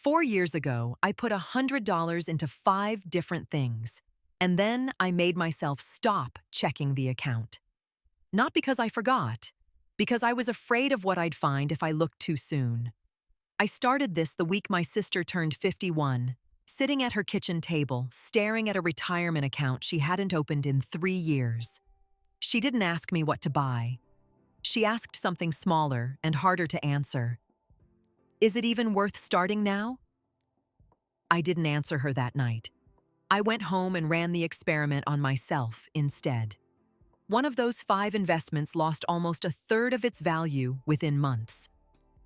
4 years ago, I put $100 into 5 different things, and then I made myself stop checking the account. Not because I forgot, because I was afraid of what I'd find if I looked too soon. I started this the week my sister turned 51, sitting at her kitchen table, staring at a retirement account she hadn't opened in 3 years. She didn't ask me what to buy. She asked something smaller and harder to answer. Is it even worth starting now? I didn't answer her that night. I went home and ran the experiment on myself instead. One of those 5 investments lost almost a third of its value within months.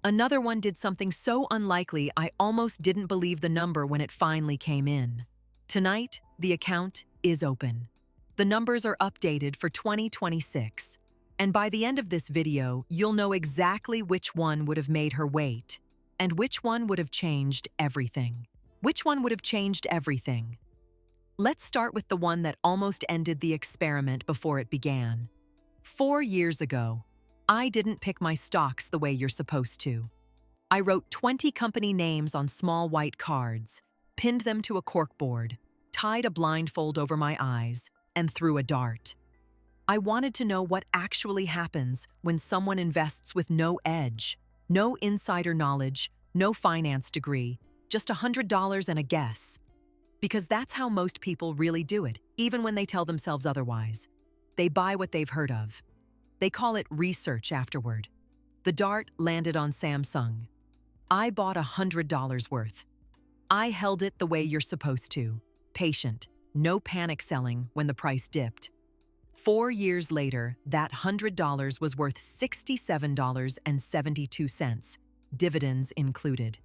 Another one did something so unlikely I almost didn't believe the number when it finally came in. Tonight, the account is open. The numbers are updated for 2026. And by the end of this video, you'll know exactly which one would have made her wait, and which one would have changed everything. Which one would have changed everything? Let's start with the one that almost ended the experiment before it began. 4 years ago, I didn't pick my stocks the way you're supposed to. I wrote 20 company names on small white cards, pinned them to a corkboard, tied a blindfold over my eyes, and threw a dart. I wanted to know what actually happens when someone invests with no edge, no insider knowledge, no finance degree, just $100 and a guess. Because that's how most people really do it, even when they tell themselves otherwise. They buy what they've heard of. They call it research afterward. The dart landed on Samsung. I bought $100 worth. I held it the way you're supposed to, patient, no panic selling when the price dipped. 4 years later, that $100 was worth $67.72, dividends included.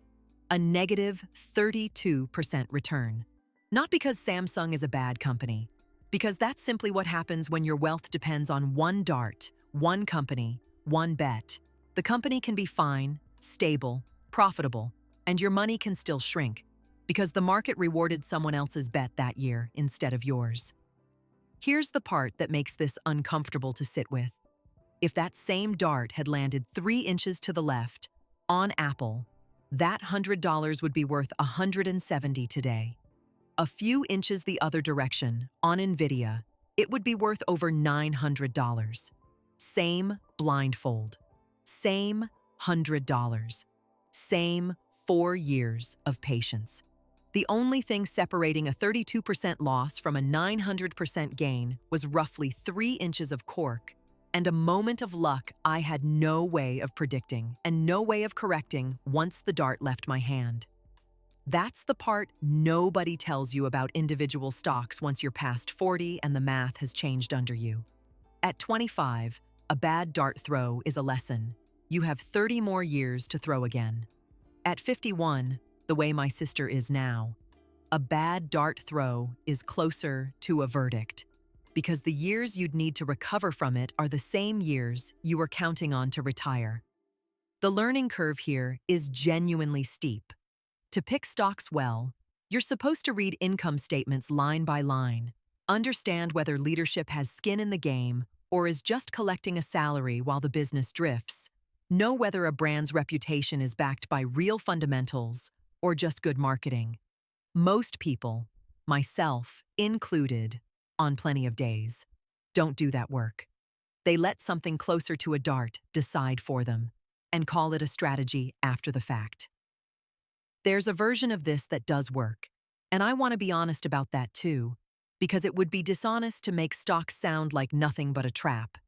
A negative 32% return. Not because Samsung is a bad company, because that's simply what happens when your wealth depends on one dart, one company, one bet. The company can be fine, stable, profitable, and your money can still shrink, because the market rewarded someone else's bet that year instead of yours. Here's the part that makes this uncomfortable to sit with. If that same dart had landed 3 inches to the left, on Apple, that $100 would be worth $170 today. A few inches the other direction, on Nvidia, it would be worth over $900. Same blindfold. Same $100. Same 4 years of patience. The only thing separating a 32% loss from a 900% gain was roughly 3 inches of cork and a moment of luck I had no way of predicting and no way of correcting once the dart left my hand. That's the part nobody tells you about individual stocks once you're past 40 and the math has changed under you. At 25, a bad dart throw is a lesson. You have 30 more years to throw again. At 51, the way my sister is now, a bad dart throw is closer to a verdict, because the years you'd need to recover from it are the same years you were counting on to retire. The learning curve here is genuinely steep. To pick stocks well, you're supposed to read income statements line by line, understand whether leadership has skin in the game or is just collecting a salary while the business drifts, know whether a brand's reputation is backed by real fundamentals or just good marketing. Most people, myself included, on plenty of days, don't do that work. They let something closer to a dart decide for them and call it a strategy after the fact. There's a version of this that does work, and I want to be honest about that too, because it would be dishonest to make stocks sound like nothing but a trap.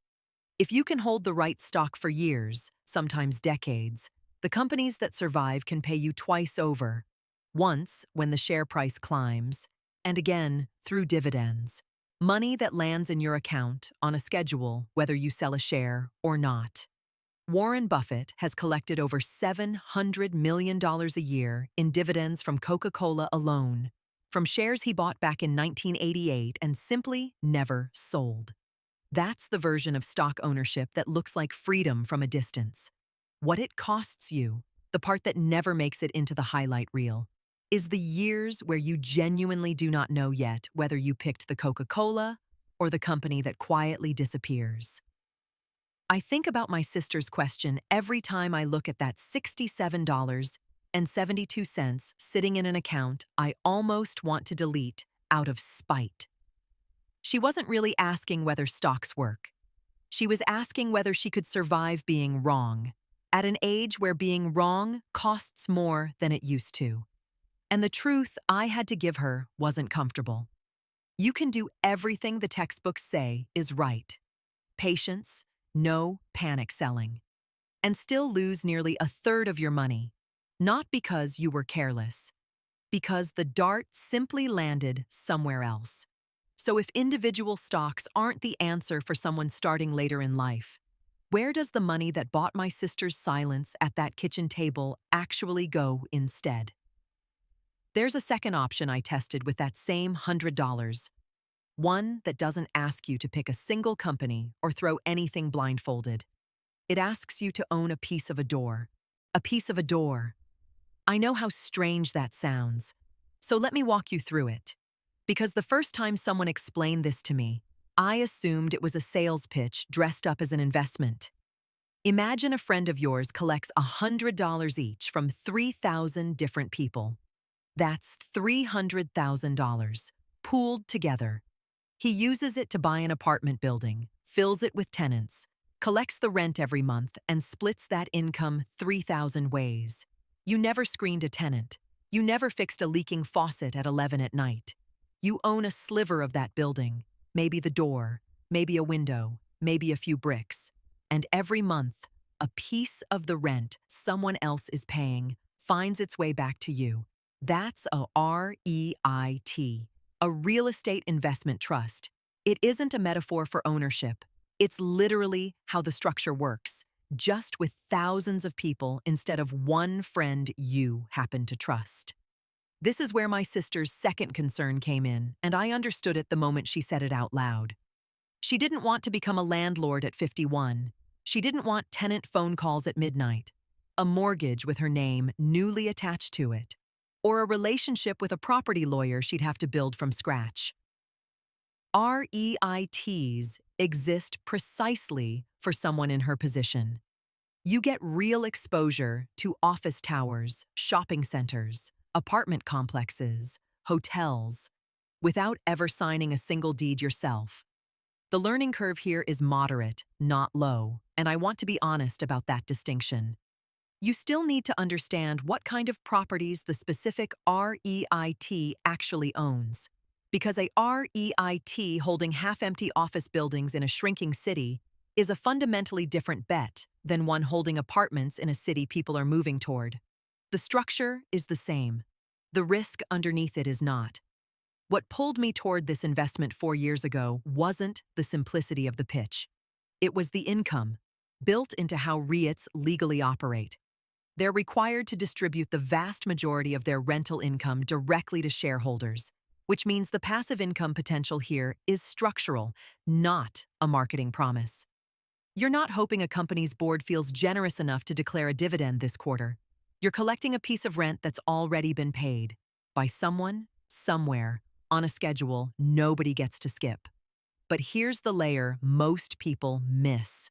If you can hold the right stock for years, sometimes decades, the companies that survive can pay you twice over. Once, when the share price climbs, and again, through dividends. Money that lands in your account on a schedule whether you sell a share or not. Warren Buffett has collected over $700 million a year in dividends from Coca-Cola alone, from shares he bought back in 1988 and simply never sold. That's the version of stock ownership that looks like freedom from a distance. What it costs you, the part that never makes it into the highlight reel, is the years where you genuinely do not know yet whether you picked the Coca-Cola or the company that quietly disappears. I think about my sister's question every time I look at that $67 $1.72 sitting in an account I almost want to delete out of spite. She wasn't really asking whether stocks work. She was asking whether she could survive being wrong, at an age where being wrong costs more than it used to. And the truth I had to give her wasn't comfortable. You can do everything the textbooks say is right. Patience, no panic selling, and still lose nearly a third of your money, not because you were careless, because the dart simply landed somewhere else. So if individual stocks aren't the answer for someone starting later in life, where does the money that bought my sister's silence at that kitchen table actually go instead? There's a second option I tested with that same $100. One that doesn't ask you to pick a single company or throw anything blindfolded. It asks you to own a piece of a door. A piece of a door. I know how strange that sounds, so let me walk you through it. Because the first time someone explained this to me, I assumed it was a sales pitch dressed up as an investment. Imagine a friend of yours collects $100 each from 3,000 different people. That's $300,000, pooled together. He uses it to buy an apartment building, fills it with tenants, collects the rent every month, and splits that income 3,000 ways. You never screened a tenant. You never fixed a leaking faucet at 11 at night. You own a sliver of that building, maybe the door, maybe a window, maybe a few bricks. And every month, a piece of the rent someone else is paying finds its way back to you. That's a REIT, a real estate investment trust. It isn't a metaphor for ownership. It's literally how the structure works, just with thousands of people instead of one friend you happen to trust. This is where my sister's second concern came in, and I understood it the moment she said it out loud. She didn't want to become a landlord at 51. She didn't want tenant phone calls at midnight, a mortgage with her name newly attached to it, or a relationship with a property lawyer she'd have to build from scratch. REITs exist precisely for someone in her position. You get real exposure to office towers, shopping centers, apartment complexes, hotels, without ever signing a single deed yourself. The learning curve here is moderate, not low, and I want to be honest about that distinction. You still need to understand what kind of properties the specific REIT actually owns, because a REIT holding half-empty office buildings in a shrinking city is a fundamentally different bet than one holding apartments in a city people are moving toward. The structure is the same. The risk underneath it is not. What pulled me toward this investment 4 years ago wasn't the simplicity of the pitch. It was the income, built into how REITs legally operate. They're required to distribute the vast majority of their rental income directly to shareholders, which means the passive income potential here is structural, not a marketing promise. You're not hoping a company's board feels generous enough to declare a dividend this quarter. You're collecting a piece of rent that's already been paid by someone, somewhere, on a schedule nobody gets to skip. But here's the layer most people miss,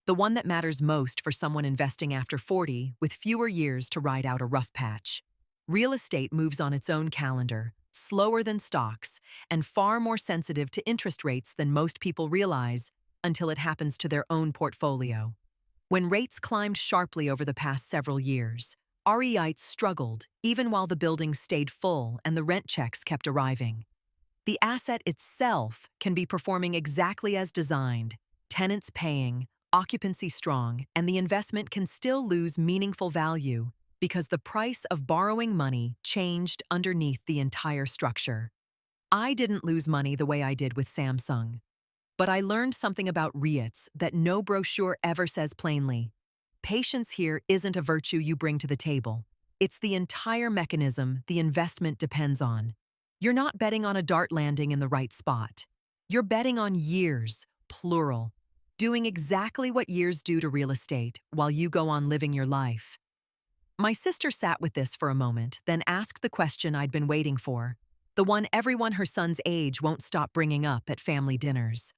the one that matters most for someone investing after 40 with fewer years to ride out a rough patch. Real estate moves on its own calendar, slower than stocks, and far more sensitive to interest rates than most people realize until it happens to their own portfolio. When rates climbed sharply over the past several years, REITs struggled even while the buildings stayed full and the rent checks kept arriving. The asset itself can be performing exactly as designed, tenants paying, occupancy strong, and the investment can still lose meaningful value because the price of borrowing money changed underneath the entire structure. I didn't lose money the way I did with Samsung, but I learned something about REITs that no brochure ever says plainly. Patience here isn't a virtue you bring to the table. It's the entire mechanism the investment depends on. You're not betting on a dart landing in the right spot. You're betting on years, plural, doing exactly what years do to real estate while you go on living your life. My sister sat with this for a moment, then asked the question I'd been waiting for, the one everyone her son's age won't stop bringing up at family dinners.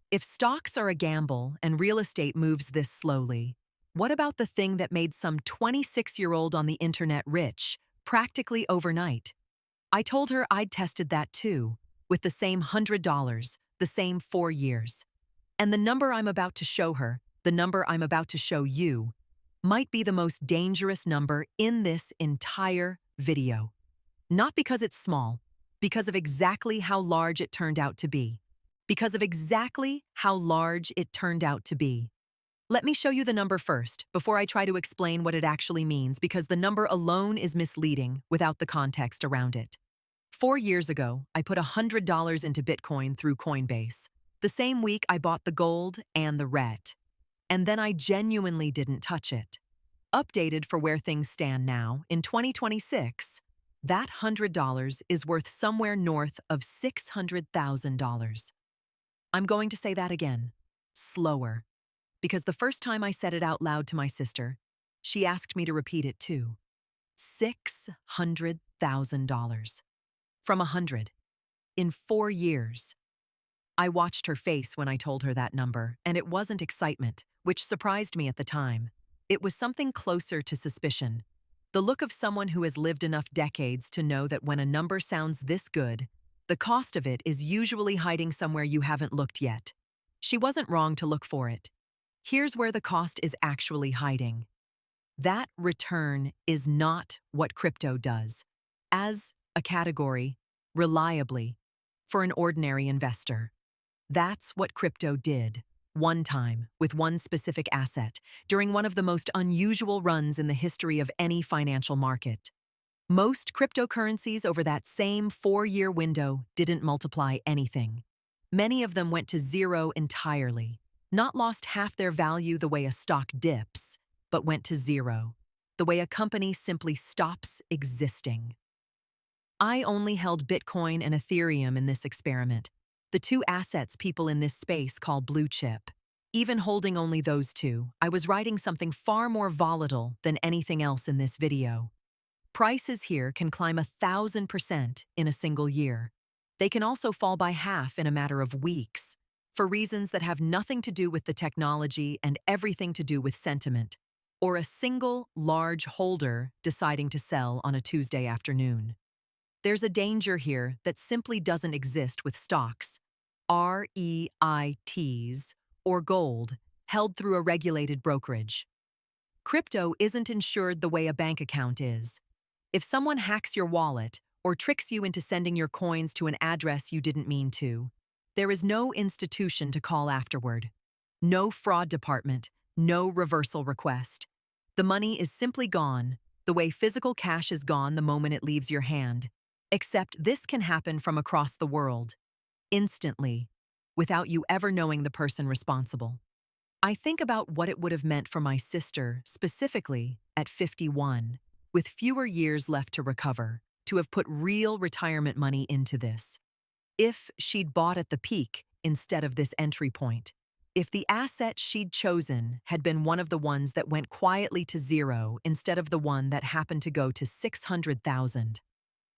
If stocks are a gamble and real estate moves this slowly, What about the thing that made some 26-year-old on the internet rich, practically overnight? I told her I'd tested that too, with the same $100, the same 4 years. And the number I'm about to show her, the number I'm about to show you, might be the most dangerous number in this entire video. Not because it's small, because of exactly how large it turned out to be. Because of exactly how large it turned out to be. Let me show you the number first, before I try to explain what it actually means, because the number alone is misleading without the context around it. 4 years ago, I put $100 into Bitcoin through Coinbase. The same week I bought the gold and the RET. And then I genuinely didn't touch it. Updated for where things stand now, in 2026, that $100 is worth somewhere north of $600,000. I'm going to say that again, slower, because the first time I said it out loud to my sister, she asked me to repeat it too. $600,000. From 100. In 4 years. I watched her face when I told her that number, and it wasn't excitement, which surprised me at the time. It was something closer to suspicion. The look of someone who has lived enough decades to know that when a number sounds this good, the cost of it is usually hiding somewhere you haven't looked yet. She wasn't wrong to look for it. Here's where the cost is actually hiding. That return is not what crypto does, as a category, reliably, for an ordinary investor. That's what crypto did, one time, with one specific asset, during one of the most unusual runs in the history of any financial market. Most cryptocurrencies over that same 4-year window didn't multiply anything. Many of them went to zero entirely, not lost half their value the way a stock dips, but went to zero, the way a company simply stops existing. I only held Bitcoin and Ethereum in this experiment, the two assets people in this space call blue chip. Even holding only those two, I was riding something far more volatile than anything else in this video. Prices here can climb 1,000% in a single year. They can also fall by half in a matter of weeks, for reasons that have nothing to do with the technology and everything to do with sentiment, or a single, large holder deciding to sell on a Tuesday afternoon. There's a danger here that simply doesn't exist with stocks, REITs, or gold, held through a regulated brokerage. Crypto isn't insured the way a bank account is. If someone hacks your wallet or tricks you into sending your coins to an address you didn't mean to, there is no institution to call afterward. No fraud department, no reversal request. The money is simply gone, the way physical cash is gone the moment it leaves your hand. Except this can happen from across the world, instantly, without you ever knowing the person responsible. I think about what it would have meant for my sister, specifically at 51, with fewer years left to recover, to have put real retirement money into this. If she'd bought at the peak instead of this entry point. If the asset she'd chosen had been one of the ones that went quietly to zero instead of the one that happened to go to 600,000.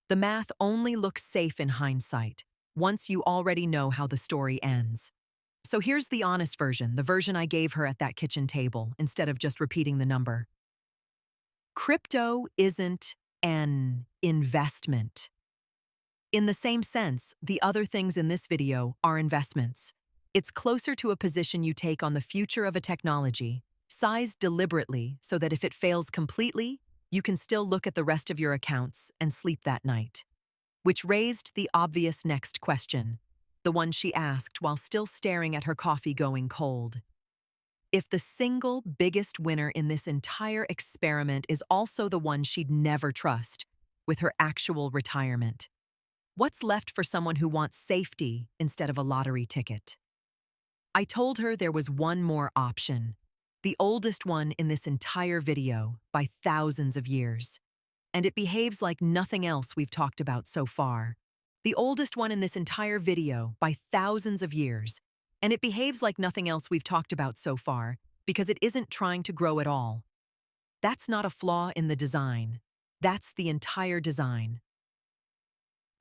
The math only looks safe in hindsight, once you already know how the story ends. So here's the honest version, the version I gave her at that kitchen table, instead of just repeating the number. Crypto isn't an investment. In the same sense, the other things in this video are investments. It's closer to a position you take on the future of a technology, sized deliberately so that if it fails completely, you can still look at the rest of your accounts and sleep that night. Which raised the obvious next question, the one she asked while still staring at her coffee going cold. If the single biggest winner in this entire experiment is also the one she'd never trust, with her actual retirement, what's left for someone who wants safety instead of a lottery ticket? I told her there was one more option, the oldest one in this entire video by thousands of years. And it behaves like nothing else we've talked about so far. The oldest one in this entire video by thousands of years. And it behaves like nothing else we've talked about so far because it isn't trying to grow at all. That's not a flaw in the design. That's the entire design.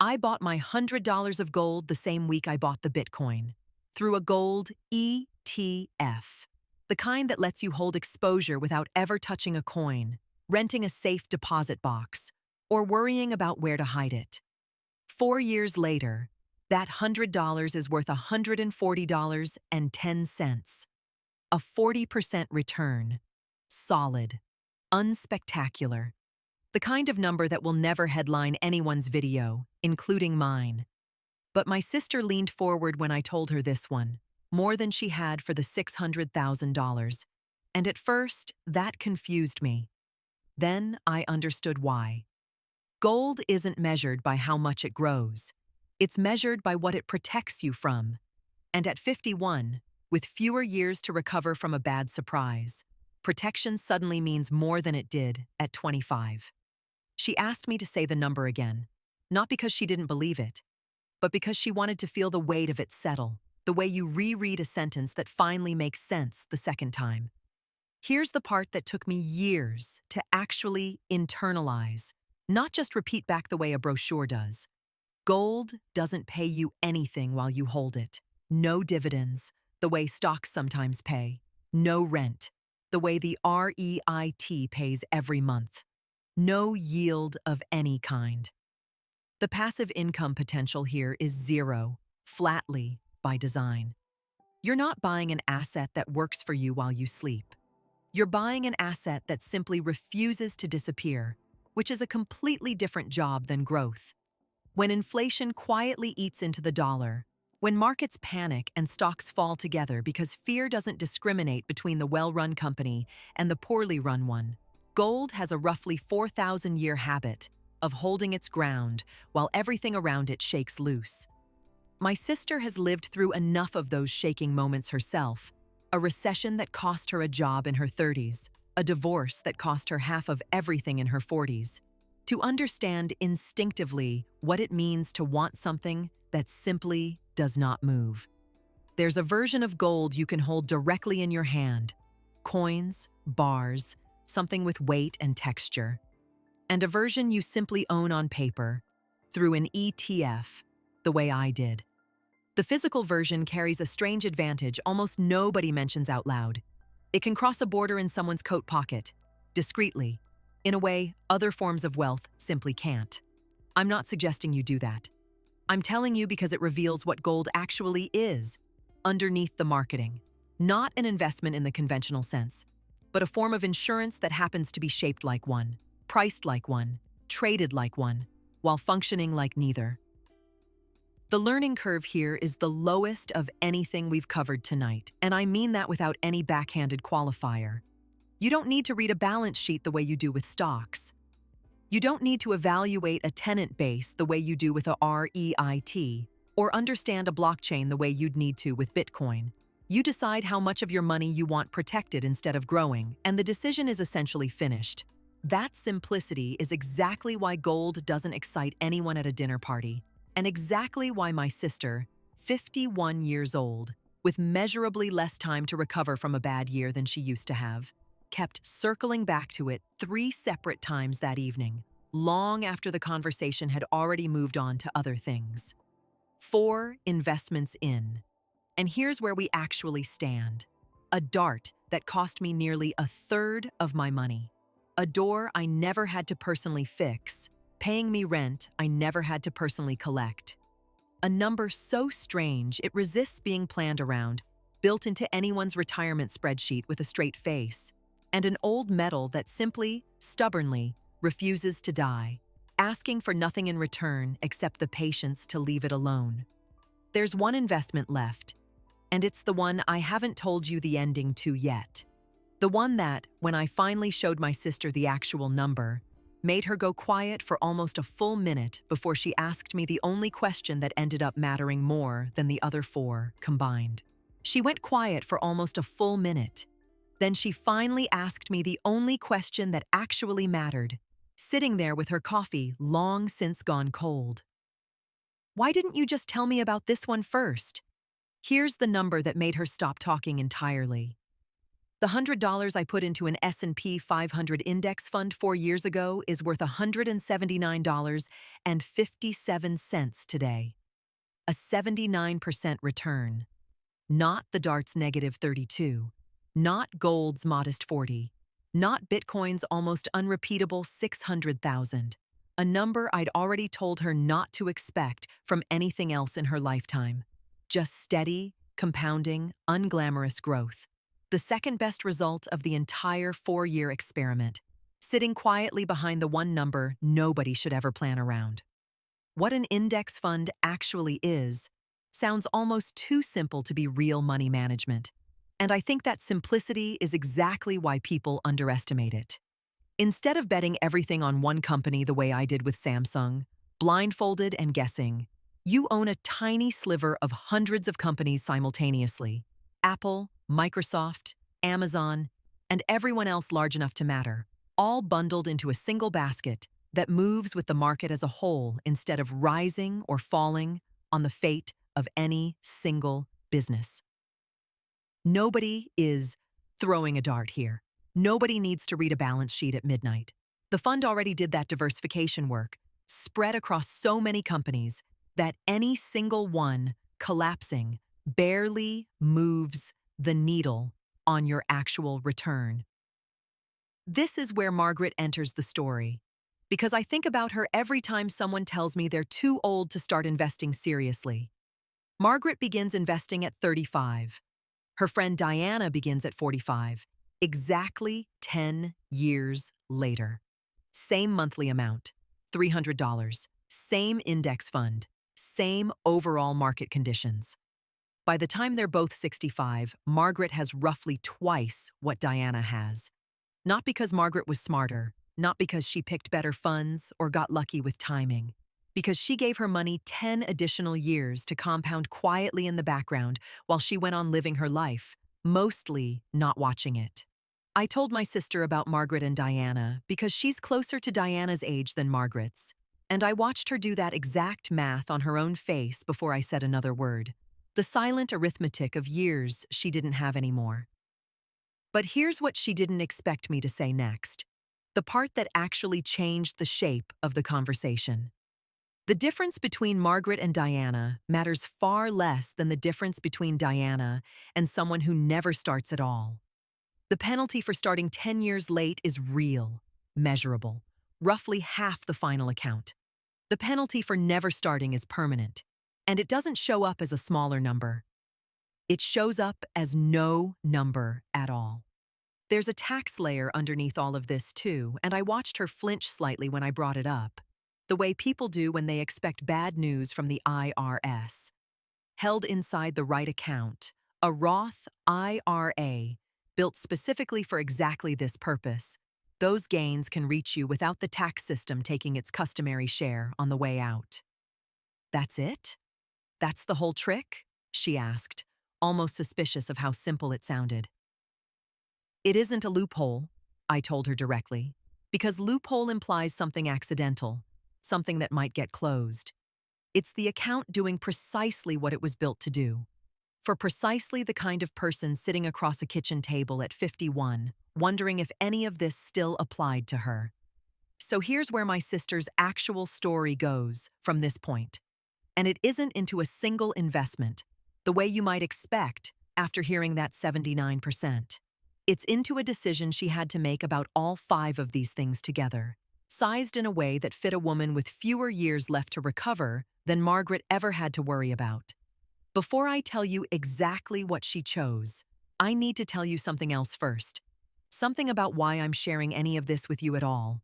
I bought my $100 of gold the same week I bought the Bitcoin, through a gold ETF. The kind that lets you hold exposure without ever touching a coin, renting a safe deposit box, or worrying about where to hide it. 4 years later, that $100 is worth $140.10. A 40% return. Solid. Unspectacular. The kind of number that will never headline anyone's video, including mine. But my sister leaned forward when I told her this one, more than she had for the $600,000. And at first, that confused me. Then I understood why. Gold isn't measured by how much it grows. It's measured by what it protects you from. And at 51, with fewer years to recover from a bad surprise, protection suddenly means more than it did at 25. She asked me to say the number again, not because she didn't believe it, but because she wanted to feel the weight of it settle, the way you reread a sentence that finally makes sense the second time. Here's the part that took me years to actually internalize, not just repeat back the way a brochure does. Gold doesn't pay you anything while you hold it. No dividends, the way stocks sometimes pay. No rent, the way the REIT pays every month. No yield of any kind. The passive income potential here is zero, flatly, by design. You're not buying an asset that works for you while you sleep. You're buying an asset that simply refuses to disappear, which is a completely different job than growth. When inflation quietly eats into the dollar, when markets panic and stocks fall together because fear doesn't discriminate between the well-run company and the poorly run one, gold has a roughly 4,000-year habit of holding its ground while everything around it shakes loose. My sister has lived through enough of those shaking moments herself. A recession that cost her a job in her 30s, a divorce that cost her half of everything in her 40s, to understand instinctively what it means to want something that simply does not move. There's a version of gold you can hold directly in your hand, coins, bars, something with weight and texture, and a version you simply own on paper, through an ETF, the way I did. The physical version carries a strange advantage almost nobody mentions out loud. It can cross a border in someone's coat pocket, discreetly, in a way other forms of wealth simply can't. I'm not suggesting you do that. I'm telling you because it reveals what gold actually is, underneath the marketing. Not an investment in the conventional sense, but a form of insurance that happens to be shaped like one, priced like one, traded like one, while functioning like neither. The learning curve here is the lowest of anything we've covered tonight, and I mean that without any backhanded qualifier. You don't need to read a balance sheet the way you do with stocks. You don't need to evaluate a tenant base the way you do with a REIT, or understand a blockchain the way you'd need to with Bitcoin. You decide how much of your money you want protected instead of growing, and the decision is essentially finished. That simplicity is exactly why gold doesn't excite anyone at a dinner party, and exactly why my sister, 51 years old, with measurably less time to recover from a bad year than she used to have, kept circling back to it 3 separate times that evening, long after the conversation had already moved on to other things. 4 investments in. And here's where we actually stand. A dart that cost me nearly a third of my money. A door I never had to personally fix, paying me rent I never had to personally collect. A number so strange it resists being planned around, built into anyone's retirement spreadsheet with a straight face, and an old metal that simply, stubbornly, refuses to die, asking for nothing in return except the patience to leave it alone. There's one investment left, and it's the one I haven't told you the ending to yet. The one that, when I finally showed my sister the actual number, made her go quiet for almost a full minute before she asked me the only question that ended up mattering more than the other 4 combined. She went quiet for almost a full minute. Then she finally asked me the only question that actually mattered, sitting there with her coffee long since gone cold. Why didn't you just tell me about this one first? Here's the number that made her stop talking entirely. The $100 I put into an S&P 500 index fund 4 years ago is worth $179.57 today. A 79% return. Not the dart's negative 32. not gold's modest 40, not Bitcoin's almost unrepeatable 600,000, a number I'd already told her not to expect from anything else in her lifetime. Just steady, compounding, unglamorous growth. The second best result of the entire 4-year experiment, sitting quietly behind the one number nobody should ever plan around. What an index fund actually is sounds almost too simple to be real money management. And I think that simplicity is exactly why people underestimate it. Instead of betting everything on one company the way I did with Samsung, blindfolded and guessing, you own a tiny sliver of hundreds of companies simultaneously. Apple, Microsoft, Amazon, and everyone else large enough to matter, all bundled into a single basket that moves with the market as a whole instead of rising or falling on the fate of any single business. Nobody is throwing a dart here. Nobody needs to read a balance sheet at midnight. The fund already did that diversification work, spread across so many companies that any single one collapsing barely moves the needle on your actual return. This is where Margaret enters the story, because I think about her every time someone tells me they're too old to start investing seriously. Margaret begins investing at 35. Her friend Diana begins at 45, exactly 10 years later. Same monthly amount, $300, same index fund, same overall market conditions. By the time they're both 65, Margaret has roughly twice what Diana has. Not because Margaret was smarter, not because she picked better funds or got lucky with timing, because she gave her money 10 additional years to compound quietly in the background while she went on living her life, mostly not watching it. I told my sister about Margaret and Diana because she's closer to Diana's age than Margaret's, and I watched her do that exact math on her own face before I said another word. The silent arithmetic of years she didn't have anymore. But here's what she didn't expect me to say next, the part that actually changed the shape of the conversation. The difference between Margaret and Diana matters far less than the difference between Diana and someone who never starts at all. The penalty for starting 10 years late is real, measurable, roughly half the final account. The penalty for never starting is permanent, and it doesn't show up as a smaller number. It shows up as no number at all. There's a tax layer underneath all of this too, and I watched her flinch slightly when I brought it up, the way people do when they expect bad news from the IRS. Held inside the right account, a Roth IRA, built specifically for exactly this purpose. Those gains can reach you without the tax system taking its customary share on the way out. That's it? That's the whole trick? She asked, almost suspicious of how simple it sounded. It isn't a loophole, I told her directly, because loophole implies something accidental, something that might get closed. It's the account doing precisely what it was built to do. For precisely the kind of person sitting across a kitchen table at 51, wondering if any of this still applied to her. So here's where my sister's actual story goes from this point. And it isn't into a single investment, the way you might expect after hearing that 79%. It's into a decision she had to make about all 5 of these things together, sized in a way that fit a woman with fewer years left to recover than Margaret ever had to worry about. Before I tell you exactly what she chose, I need to tell you something else first. Something about why I'm sharing any of this with you at all,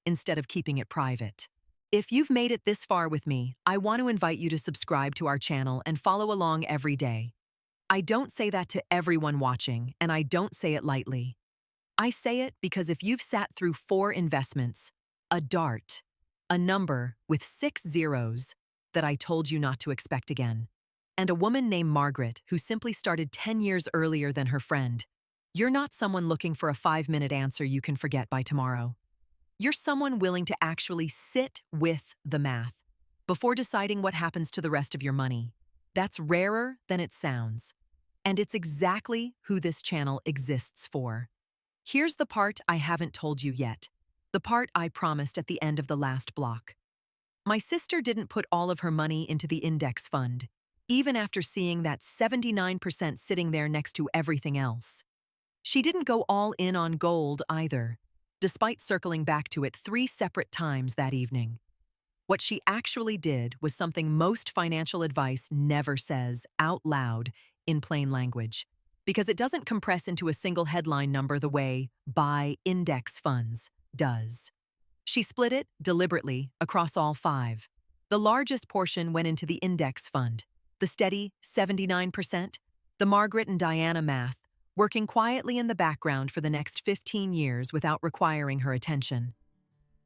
instead of keeping it private. If you've made it this far with me, I want to invite you to subscribe to our channel and follow along every day. I don't say that to everyone watching, and I don't say it lightly. I say it because if you've sat through 4 investments, a dart, a number with 6 zeros that I told you not to expect again, and a woman named Margaret who simply started 10 years earlier than her friend, you're not someone looking for a 5-minute answer you can forget by tomorrow. You're someone willing to actually sit with the math before deciding what happens to the rest of your money. That's rarer than it sounds. And it's exactly who this channel exists for. Here's the part I haven't told you yet, the part I promised at the end of the last block. My sister didn't put all of her money into the index fund, even after seeing that 79% sitting there next to everything else. She didn't go all in on gold either, despite circling back to it 3 separate times that evening. What she actually did was something most financial advice never says out loud in plain language, because it doesn't compress into a single headline number the way buy index funds does. She split it deliberately across all 5. The largest portion went into the index fund, the steady 79%, the Margaret and Diana math, working quietly in the background for the next 15 years without requiring her attention.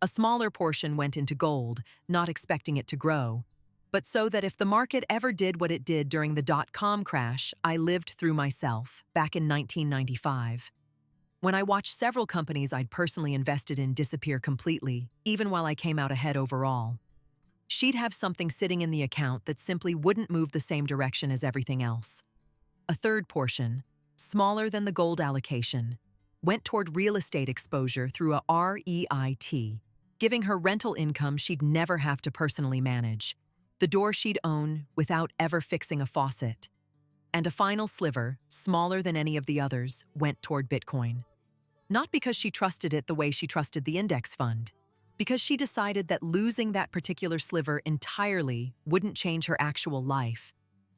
A smaller portion went into gold, not expecting it to grow, but so that if the market ever did what it did during the dot-com crash I lived through myself back in 1995. When I watched several companies I'd personally invested in disappear completely, even while I came out ahead overall, she'd have something sitting in the account that simply wouldn't move the same direction as everything else. A third portion, smaller than the gold allocation, went toward real estate exposure through a REIT, giving her rental income she'd never have to personally manage, the door she'd own without ever fixing a faucet. And a final sliver, smaller than any of the others, went toward Bitcoin. Not because she trusted it the way she trusted the index fund, because she decided that losing that particular sliver entirely wouldn't change her actual life,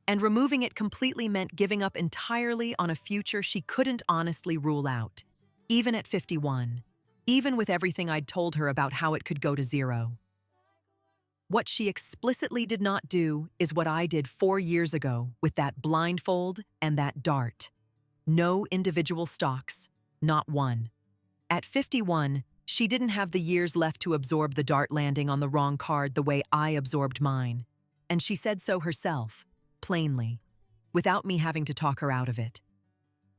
and removing it completely meant giving up entirely on a future she couldn't honestly rule out, even at 51, even with everything I'd told her about how it could go to zero. What she explicitly did not do is what I did 4 years ago with that blindfold and that dart. No individual stocks, not one. At 51, she didn't have the years left to absorb the dart landing on the wrong card the way I absorbed mine, and she said so herself, plainly, without me having to talk her out of it.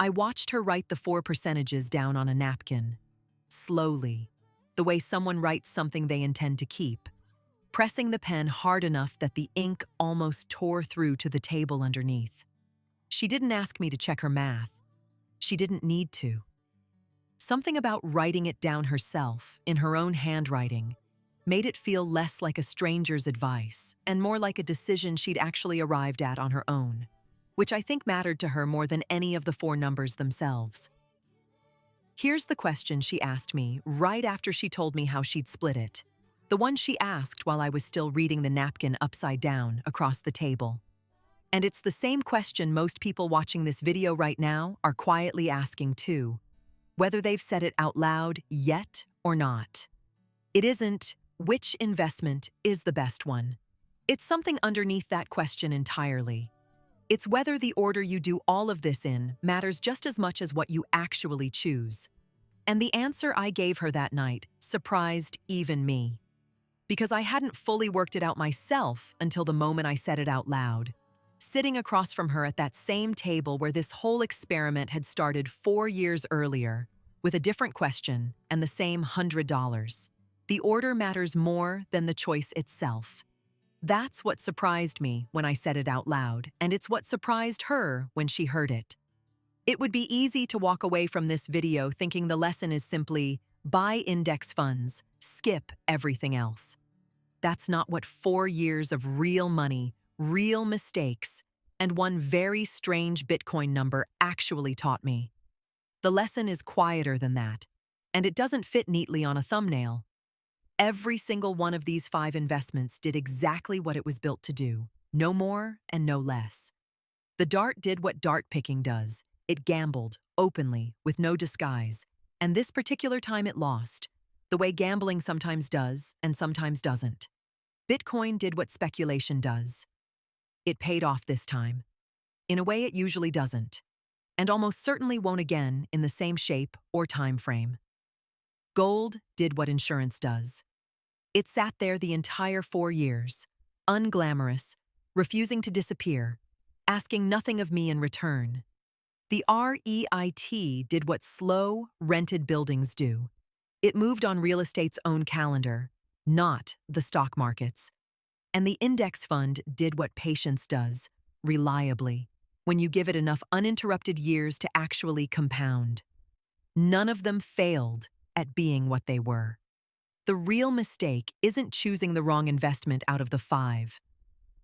I watched her write the 4 percentages down on a napkin, slowly, the way someone writes something they intend to keep, pressing the pen hard enough that the ink almost tore through to the table underneath. She didn't ask me to check her math. She didn't need to. Something about writing it down herself, in her own handwriting, made it feel less like a stranger's advice and more like a decision she'd actually arrived at on her own, which I think mattered to her more than any of the 4 numbers themselves. Here's the question she asked me right after she told me how she'd split it, the one she asked while I was still reading the napkin upside down across the table. And it's the same question most people watching this video right now are quietly asking too, whether they've said it out loud yet or not. It isn't, which investment is the best one? It's something underneath that question entirely. It's whether the order you do all of this in matters just as much as what you actually choose. And the answer I gave her that night surprised even me, because I hadn't fully worked it out myself until the moment I said it out loud, sitting across from her at that same table where this whole experiment had started 4 years earlier, with a different question and the same $100. The order matters more than the choice itself. That's what surprised me when I said it out loud, and it's what surprised her when she heard it. It would be easy to walk away from this video thinking the lesson is simply, buy index funds, skip everything else. That's not what 4 years of real money, real mistakes, and one very strange Bitcoin number actually taught me. The lesson is quieter than that, and it doesn't fit neatly on a thumbnail. Every single one of these 5 investments did exactly what it was built to do, no more and no less. The dart did what dart picking does. It gambled, openly, with no disguise, and this particular time it lost, the way gambling sometimes does and sometimes doesn't. Bitcoin did what speculation does. It paid off this time, in a way it usually doesn't, and almost certainly won't again in the same shape or time frame. Gold did what insurance does. It sat there the entire 4 years, unglamorous, refusing to disappear, asking nothing of me in return. The REIT did what slow, rented buildings do. It moved on real estate's own calendar, not the stock market's. And the index fund did what patience does, reliably, when you give it enough uninterrupted years to actually compound. None of them failed at being what they were. The real mistake isn't choosing the wrong investment out of the 5.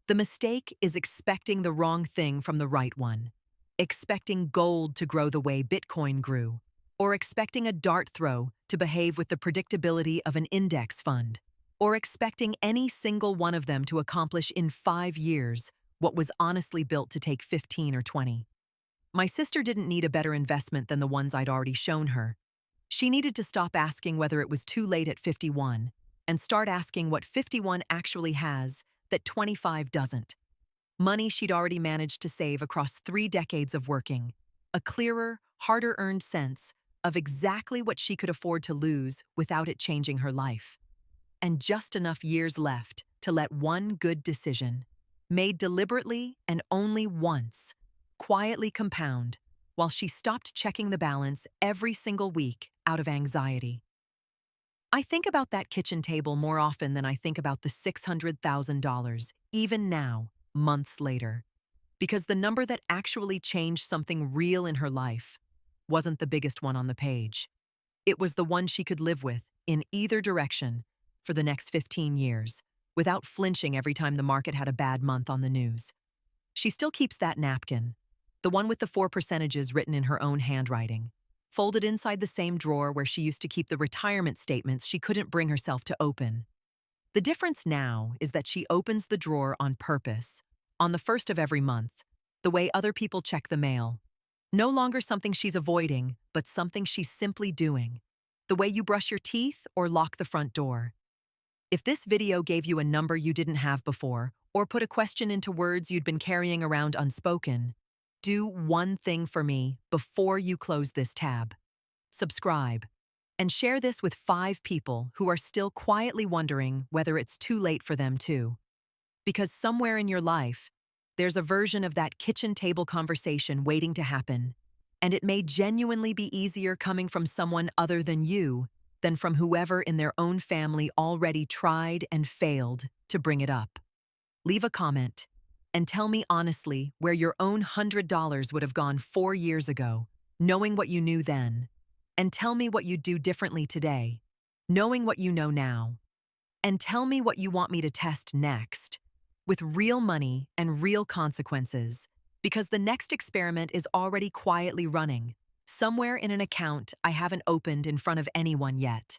The mistake is expecting the wrong thing from the right one. expecting gold to grow the way Bitcoin grew, or expecting a dart throw to behave with the predictability of an index fund, or expecting any single one of them to accomplish in 5 years what was honestly built to take 15 or 20. My sister didn't need a better investment than the ones I'd already shown her. She needed to stop asking whether it was too late at 51 and start asking what 51 actually has that 25 doesn't. Money she'd already managed to save across 3 decades of working, a clearer, harder-earned sense of exactly what she could afford to lose without it changing her life. And just enough years left to let one good decision, made deliberately and only once, quietly compound while she stopped checking the balance every single week out of anxiety. I think about that kitchen table more often than I think about the $600,000, even now, months later, because the number that actually changed something real in her life wasn't the biggest one on the page. It was the one she could live with, in either direction, for the next 15 years, without flinching every time the market had a bad month on the news. She still keeps that napkin, the one with the 4 percentages written in her own handwriting, folded inside the same drawer where she used to keep the retirement statements she couldn't bring herself to open. The difference now is that she opens the drawer on purpose, on the first of every month, the way other people check the mail. No longer something she's avoiding, but something she's simply doing, the way you brush your teeth or lock the front door. If this video gave you a number you didn't have before, or put a question into words you'd been carrying around unspoken, do one thing for me before you close this tab. Subscribe, and share this with 5 people who are still quietly wondering whether it's too late for them too. Because somewhere in your life, there's a version of that kitchen table conversation waiting to happen, and it may genuinely be easier coming from someone other than you than from whoever in their own family already tried and failed to bring it up. Leave a comment and tell me honestly where your own $100 would have gone 4 years ago, knowing what you knew then, and tell me what you'd do differently today, knowing what you know now, and tell me what you want me to test next, with real money and real consequences, because the next experiment is already quietly running, somewhere in an account I haven't opened in front of anyone yet.